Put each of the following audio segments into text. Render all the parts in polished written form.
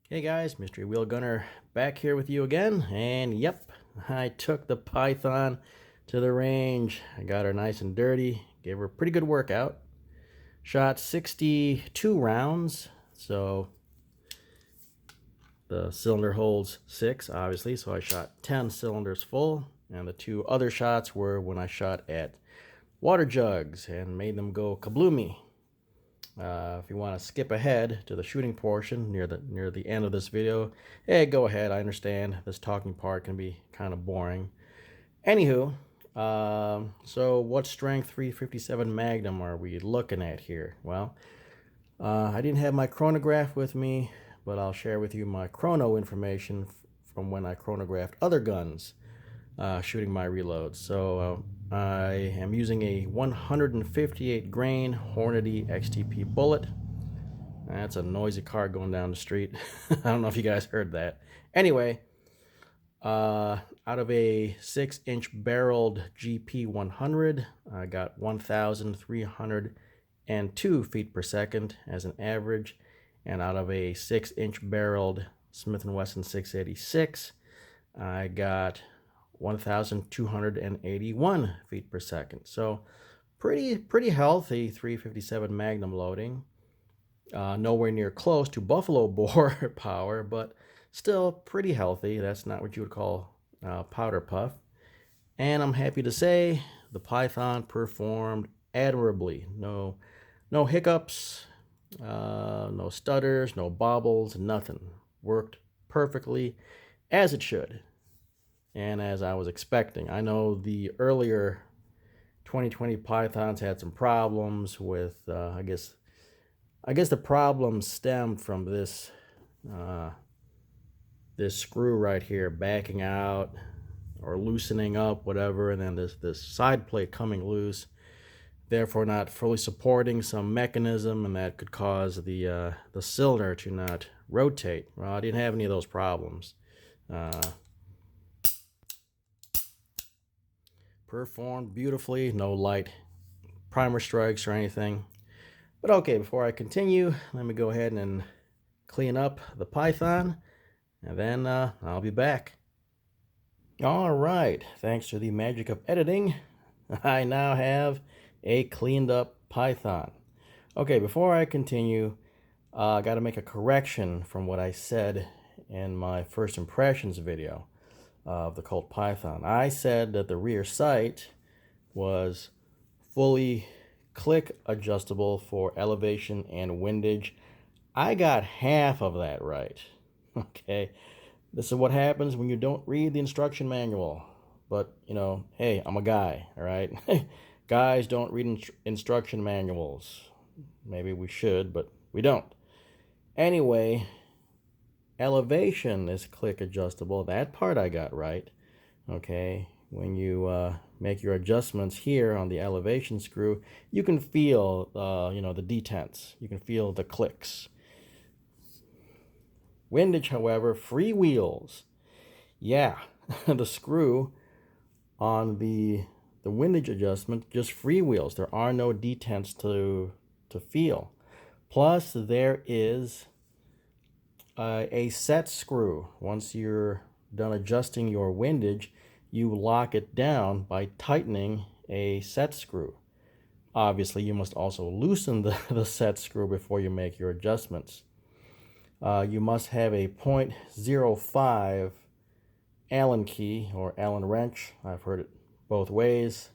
Hey guys, Mystery Wheel Gunner back here with you again, and yep, I took the Python to the range. I got her nice and dirty, gave her a pretty good workout. Shot 62 rounds, so the cylinder holds 6, obviously, so I shot 10 cylinders full, and the 2 other shots were when I shot at water jugs and made them go kabloomy. If you want to skip ahead to the shooting portion near the end of this video, hey, go ahead. I understand this talking part can be kind of boring. Anywho, so what strength 357 Magnum are we looking at here? Well, I didn't have my chronograph with me, but I'll share with you my chrono information from when I chronographed other guns shooting my reloads. So I am using a 158 grain Hornady XTP bullet. That's a noisy car going down the street. I don't know if you guys heard that. Anyway, out of a 6-inch barreled GP 100, I got 1,302 feet per second as an average. And out of a 6-inch barreled Smith & Wesson 686, I got 1,281 feet per second. So pretty healthy 357 Magnum loading. Nowhere near close to buffalo bore power, but still pretty healthy. That's not what you would call powder puff. And I'm happy to say the Python performed admirably. No hiccups, no stutters, no bobbles, nothing. Worked perfectly as it should. And as I was expecting. I know the earlier 2020 Pythons had some problems with, I guess the problem stemmed from this this screw right here backing out or loosening up, whatever, and then this side plate coming loose, therefore not fully supporting some mechanism, and that could cause the cylinder to not rotate. Well, I didn't have any of those problems. Performed beautifully, no light primer strikes or anything. But okay, before I continue, let me go ahead and clean up the Python, and then I'll be back. All right, thanks to the magic of editing, I now have a cleaned up Python. Okay, before I continue, I got to make a correction from what I said in my first impressions video of the Colt Python. I said that the rear sight was fully click adjustable for elevation and windage. I got half of that right. Okay, this is what happens when you don't read the instruction manual. But, you know, hey, I'm a guy, all right? Guys don't read instruction manuals. Maybe we should, but we don't. Anyway, elevation is click adjustable. That part I got right. Okay, when you make your adjustments here on the elevation screw, you can feel the detents. You can feel the clicks. Windage, however, freewheels. Yeah, the screw on the windage adjustment just freewheels. There are no detents to feel. Plus, there is a set screw. Once you're done adjusting your windage, you lock it down by tightening a set screw. Obviously, you must also loosen the set screw before you make your adjustments. You must have a .05 Allen key or Allen wrench. I've heard it both ways.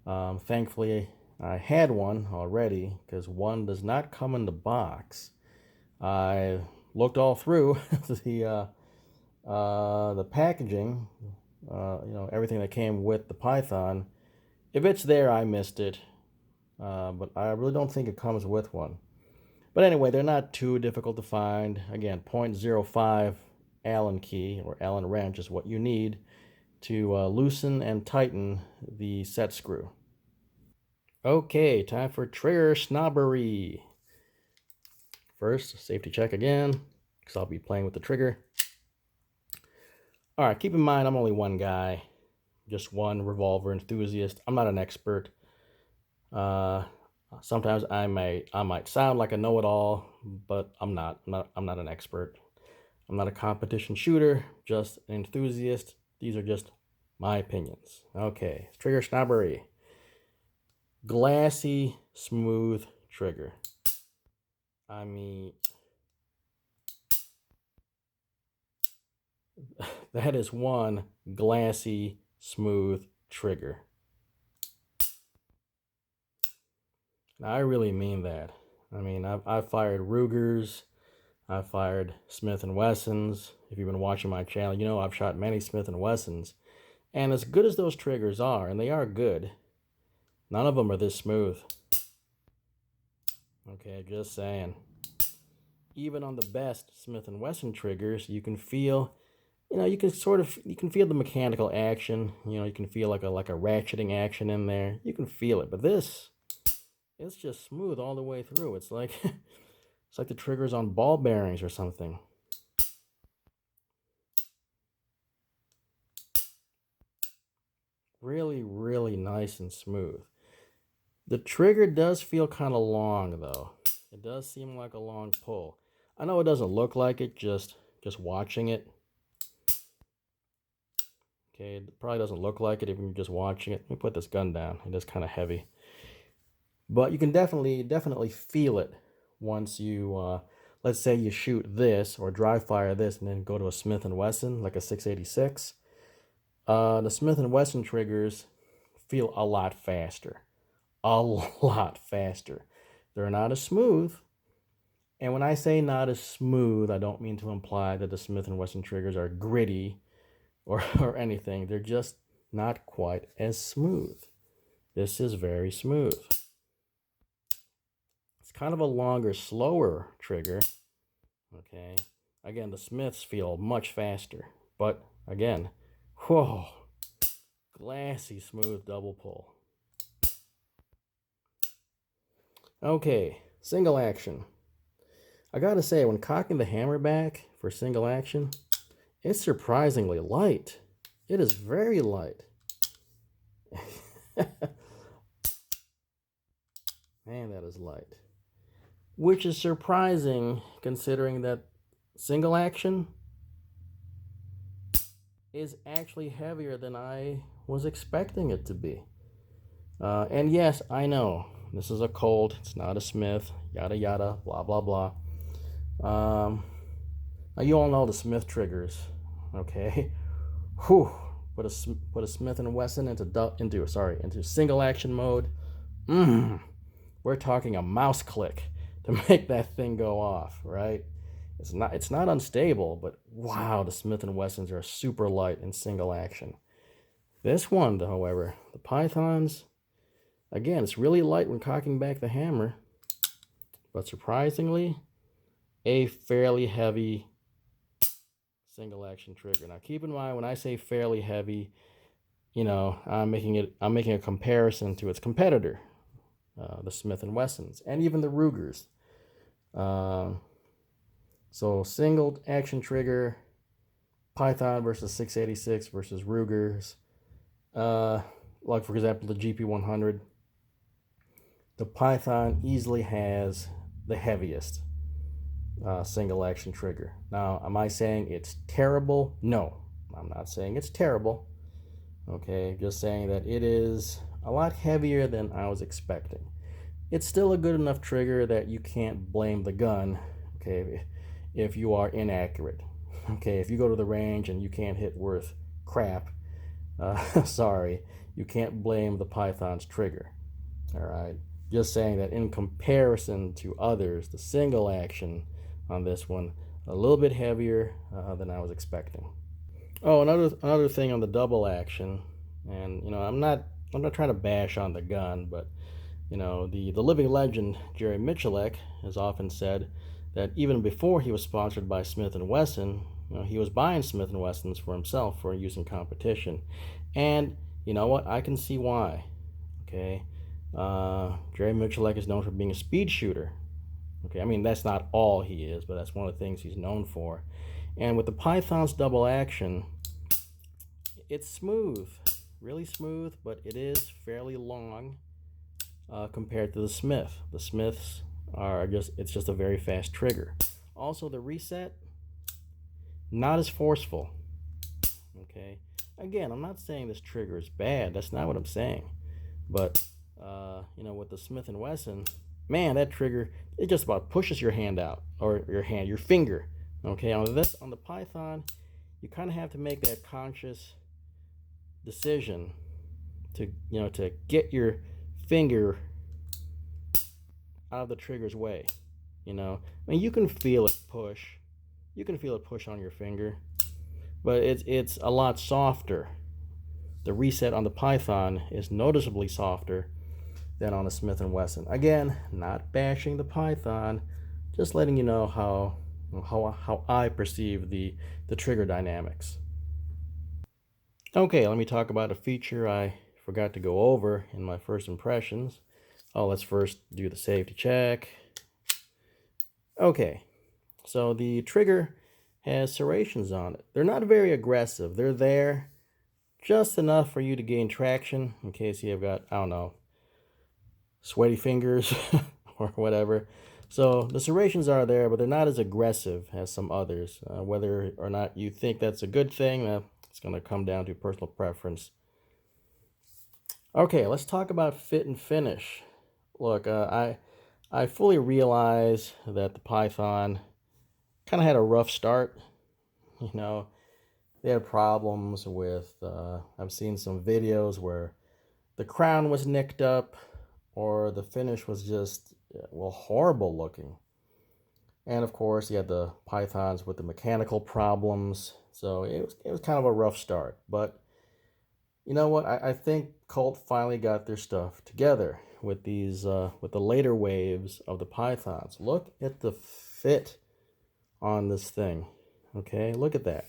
Thankfully, I had one already because one does not come in the box. I looked all through the packaging, everything that came with the Python. If it's there, I missed it, but I really don't think it comes with one. But anyway, they're not too difficult to find. Again, .05 Allen key or Allen wrench is what you need to loosen and tighten the set screw. Okay, time for trigger snobbery. First, safety check again, because I'll be playing with the trigger. All right, keep in mind I'm only one guy, just one revolver enthusiast. I'm not an expert. Sometimes I might sound like a know-it-all, but I'm not an expert. I'm not a competition shooter, just an enthusiast. These are just my opinions. Okay, trigger snobbery. Glassy, smooth trigger. I mean, that is one glassy, smooth trigger. Now, I really mean that. I mean, I've fired Rugers, I've fired Smith & Wessons. If you've been watching my channel, you know I've shot many Smith & Wessons. And as good as those triggers are, and they are good, none of them are this smooth. Okay, just saying. Even on the best Smith & Wesson triggers, you can feel, you can feel the mechanical action. You can feel like a ratcheting action in there. You can feel it, but this, it's just smooth all the way through. It's like it's like the triggers on ball bearings or something. Really, really nice and smooth. The trigger does feel kind of long though. It does seem like a long pull. I know it doesn't look like it just watching it. Okay, it probably doesn't look like it even just watching it. Let me put this gun down. It is kind of heavy. But you can definitely feel it once you, let's say you shoot this or dry fire this and then go to a Smith & Wesson, like a 686. The Smith & Wesson triggers feel a lot faster. A lot faster. They're not as smooth. And when I say not as smooth, I don't mean to imply that the Smith & Wesson triggers are gritty or anything. They're just not quite as smooth. This is very smooth. It's kind of a longer, slower trigger. Okay. Again, the Smiths feel much faster. But again, whoa, glassy, smooth double pull. Okay, single action. I gotta say, when cocking the hammer back for single action, it's surprisingly light. It is very light. Man, that is light. Which is surprising considering that single action is actually heavier than I was expecting it to be. And yes, I know, this is a Colt, it's not a Smith, yada yada, blah blah blah. Now you all know the Smith triggers, okay? Whew, put a Smith & Wesson into single action mode. We're talking a mouse click to make that thing go off, right? It's not unstable, but wow, the Smith & Wessons are super light in single action. This one, however, the Pythons, again, it's really light when cocking back the hammer, but surprisingly, a fairly heavy single action trigger. Now keep in mind, when I say fairly heavy, I'm making a comparison to its competitor, the Smith & Wessons, and even the Rugers. So single action trigger, Python versus 686 versus Rugers. Like for example, the GP100. The Python easily has the heaviest single action trigger. Now, am I saying it's terrible? No, I'm not saying it's terrible. Okay, just saying that it is a lot heavier than I was expecting. It's still a good enough trigger that you can't blame the gun, okay, if you are inaccurate. Okay, if you go to the range and you can't hit worth crap, sorry, you can't blame the Python's trigger. All right, just saying that in comparison to others, the single action on this one a little bit heavier than I was expecting. Oh, another thing on the double action, and I'm not trying to bash on the gun, but the living legend Jerry Michalek has often said that even before he was sponsored by Smith & Wesson, he was buying Smith & Wessons for himself for use in competition. And you know what? I can see why. Okay, Jerry Michalek is known for being a speed shooter. Okay, I mean that's not all he is, but that's one of the things he's known for. And with the Python's double action, it's smooth, really smooth, but it is fairly long compared to the Smith. The Smiths it's just a very fast trigger. Also, the reset, not as forceful. Okay, again, I'm not saying this trigger is bad. That's not what I'm saying. But with the Smith and Wesson, man, that trigger, it just about pushes your hand out, or your finger. Okay, on the Python, you kind of have to make that conscious decision to get your finger out of the trigger's way. I mean, you can feel it push. You can feel it push on your finger, but it's a lot softer. The reset on the Python is noticeably softer than on the Smith and Wesson. Again, not bashing the Python, just letting you know how I perceive the trigger dynamics. Okay, let me talk about a feature I forgot to go over in my first impressions. Oh, let's first do the safety check. Okay, so the trigger has serrations on it. They're not very aggressive. They're there just enough for you to gain traction in case you've got, I don't know, sweaty fingers or whatever. So the serrations are there, but they're not as aggressive as some others. Whether or not you think that's a good thing, it's going to come down to personal preference. Okay, let's talk about fit and finish. Look, I fully realize that the Python kind of had a rough start. They had problems with, I've seen some videos where the crown was nicked up or the finish was just, well, horrible looking. And of course, you had the Pythons with the mechanical problems. So it was kind of a rough start. But you know what? I think Colt finally got their stuff together with these, with the later waves of the Pythons. Look at the fit on this thing. Okay, look at that.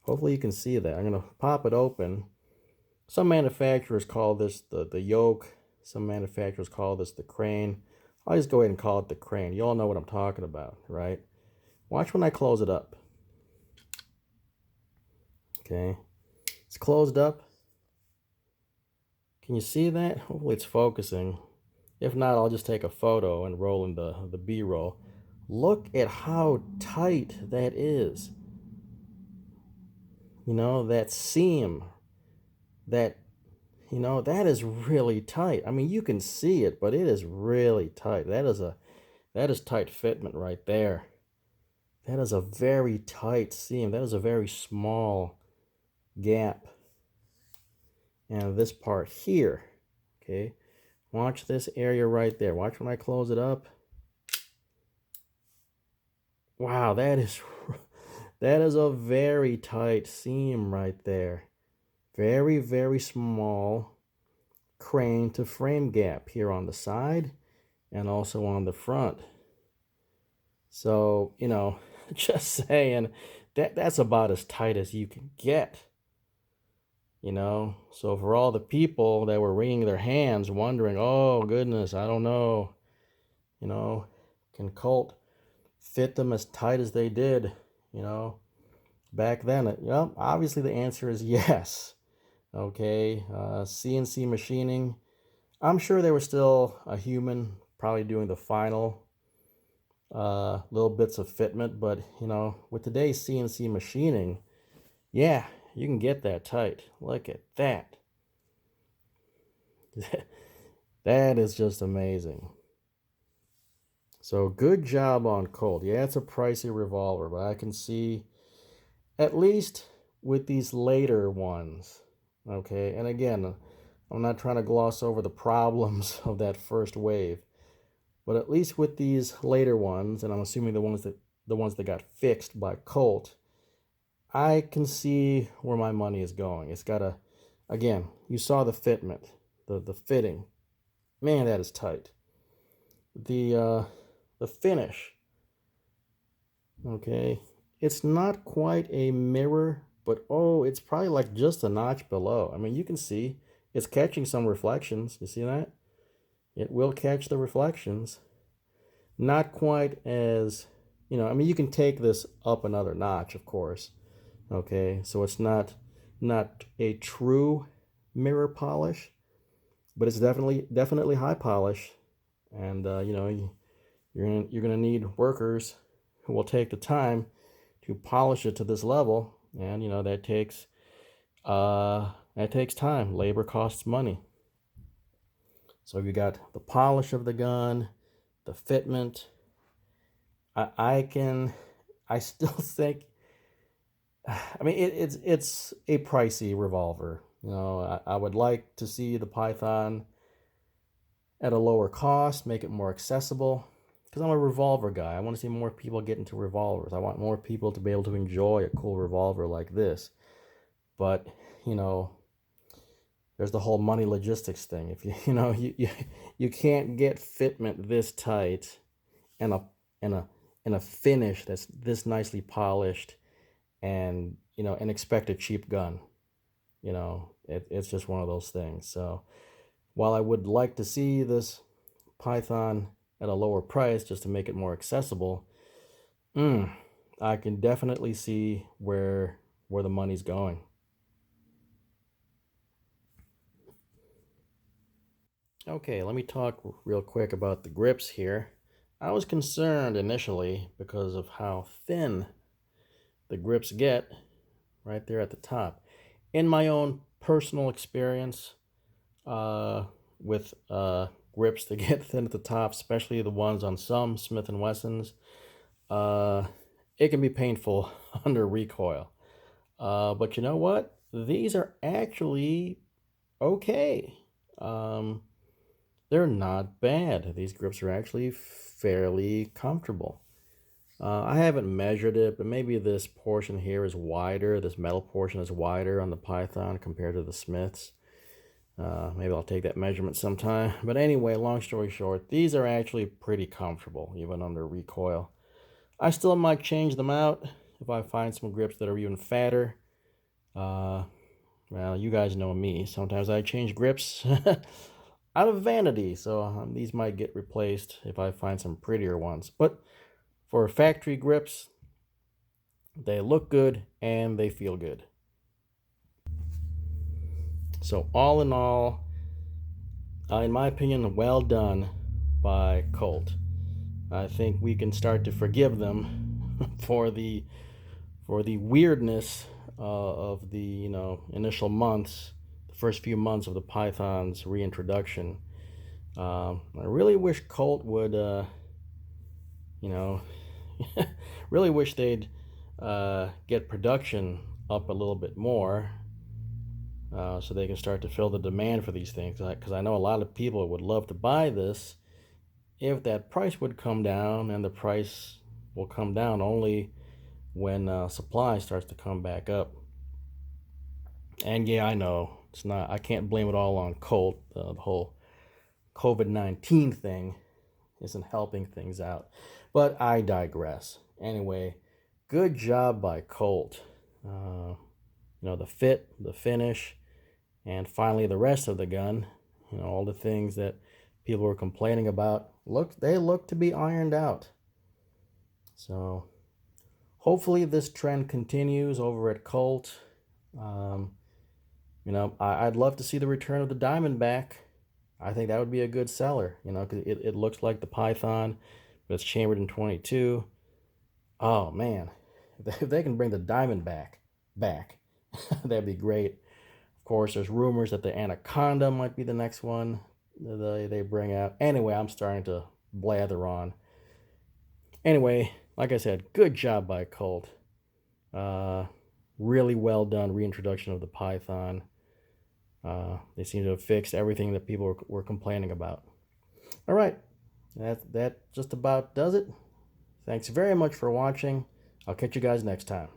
Hopefully you can see that. I'm going to pop it open. Some manufacturers call this the yoke. Some manufacturers call this the crane. I'll just go ahead and call it the crane. You all know what I'm talking about, right? Watch when I close it up. Okay. It's closed up. Can you see that? Hopefully it's focusing. If not, I'll just take a photo and roll in the B-roll. Look at how tight that is. That seam, that is really tight. I mean, you can see it, but it is really tight. That is tight fitment right there. That is a very tight seam. That is a very small gap. And this part here, okay, watch this area right there. Watch when I close it up. Wow, that is a very tight seam right there. Very, very small crane to frame gap here on the side and also on the front. So, just saying that's about as tight as you can get. So for all the people that were wringing their hands wondering, oh goodness, I don't know, can Colt fit them as tight as they did, back then? Obviously the answer is yes. Okay, CNC machining, I'm sure there was still a human probably doing the final little bits of fitment, but with today's CNC machining, yeah, you can get that tight. Look at that. That is just amazing. So good job on Colt. Yeah, it's a pricey revolver, but I can see, at least with these later ones, okay, and again, I'm not trying to gloss over the problems of that first wave, but at least with these later ones, and I'm assuming the ones that got fixed by Colt, I can see where my money is going. It's got again, you saw the fitment, the fitting. Man, that is tight. The finish, okay, it's not quite a mirror, but oh, it's probably like just a notch below. I mean, you can see it's catching some reflections. You see that? It will catch the reflections. Not quite as, I mean, you can take this up another notch, of course. Okay, so it's not a true mirror polish, but it's definitely high polish, and you're gonna need workers who will take the time polish it to this level, and you know that takes time. Labor costs money. So you got the polish of the gun, the fitment. I still think, I mean, it's a pricey revolver. You know, I would like to see the Python at a lower cost, make it more accessible. Because I'm a revolver guy. I want to see more people get into revolvers. I want more people to be able to enjoy a cool revolver like this. But, you know, there's the whole money logistics thing. If you can't get fitment this tight and a finish that's this nicely polished, and and expect a cheap gun. It's just one of those things. So while I would like to see this Python at a lower price just to make it more accessible, I can definitely see where the money's going. Okay, let me talk real quick about the grips here. I was concerned initially because of how thin the grips get right there at the top. In my own personal experience with grips that get thin at the top, especially the ones on some Smith & Wessons, it can be painful under recoil. But you know what? These are actually okay. They're not bad. These grips are actually fairly comfortable. I haven't measured it, but maybe this portion here is wider. This metal portion is wider on the Python compared to the Smiths. Maybe I'll take that measurement sometime. But anyway, long story short, these are actually pretty comfortable, even under recoil. I still might change them out if I find some grips that are even fatter. Well, you guys know me. Sometimes I change grips out of vanity, so these might get replaced if I find some prettier ones. But for factory grips, they look good and they feel good. So all in all, in my opinion, well done by Colt. I think we can start to forgive them for the weirdness of the initial months, the first few months of the Python's reintroduction. I really wish Colt would, really wish they'd get production up a little bit more, so they can start to fill the demand for these things. Because I know a lot of people would love to buy this if that price would come down, and the price will come down only when supply starts to come back up. And yeah, I know it's not. I can't blame it all on Colt. The whole COVID-19 thing isn't helping things out. But I digress. Anyway, good job by Colt. The fit, the finish, and finally the rest of the gun. All the things that people were complaining about they look to be ironed out. So hopefully this trend continues over at Colt. I'd love to see the return of the Diamondback. I think that would be a good seller, because it looks like the Python, but it's chambered in 22. Oh, man. If they can bring the Diamondback back, that'd be great. Of course, there's rumors that the Anaconda might be the next one they bring out. Anyway, I'm starting to blather on. Anyway, like I said, good job by Colt. Really well done reintroduction of the Python. They seem to have fixed everything that people were complaining about. All right, that just about does it. Thanks very much for watching. I'll catch you guys next time.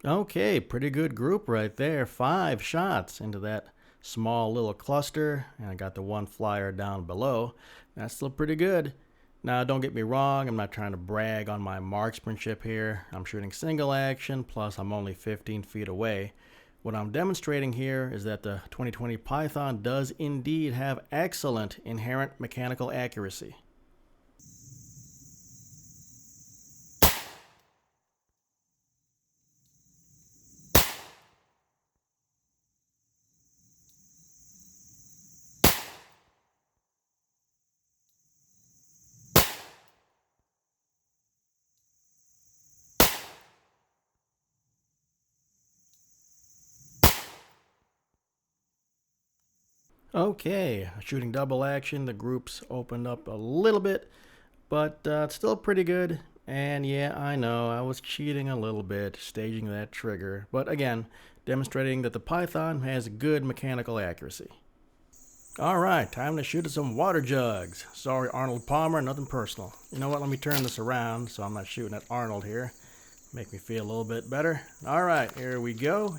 Okay, pretty good group right there. 5 shots into that small little cluster, and I got the one flyer down below. That's still pretty good. Now, don't get me wrong, I'm not trying to brag on my marksmanship here. I'm shooting single action, plus I'm only 15 feet away. What I'm demonstrating here is that the 2020 Python does indeed have excellent inherent mechanical accuracy. Okay, shooting double action, the groups opened up a little bit, but it's still pretty good. And yeah, I know I was cheating a little bit, staging that trigger, but again, demonstrating that the Python has good mechanical accuracy. Alright, time to shoot at some water jugs. Sorry, Arnold Palmer, nothing personal. You know what, let me turn this around so I'm not shooting at Arnold here. Make me feel a little bit better. Alright, here we go.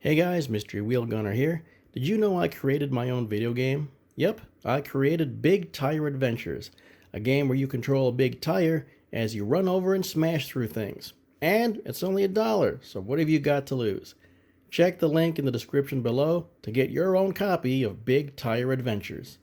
Hey guys, Mystery Wheel Gunner here. Did you know I created my own video game? Yep, I created Big Tire Adventures, a game where you control a big tire as you run over and smash through things. And it's only $1, so what have you got to lose? Check the link in the description below to get your own copy of Big Tire Adventures.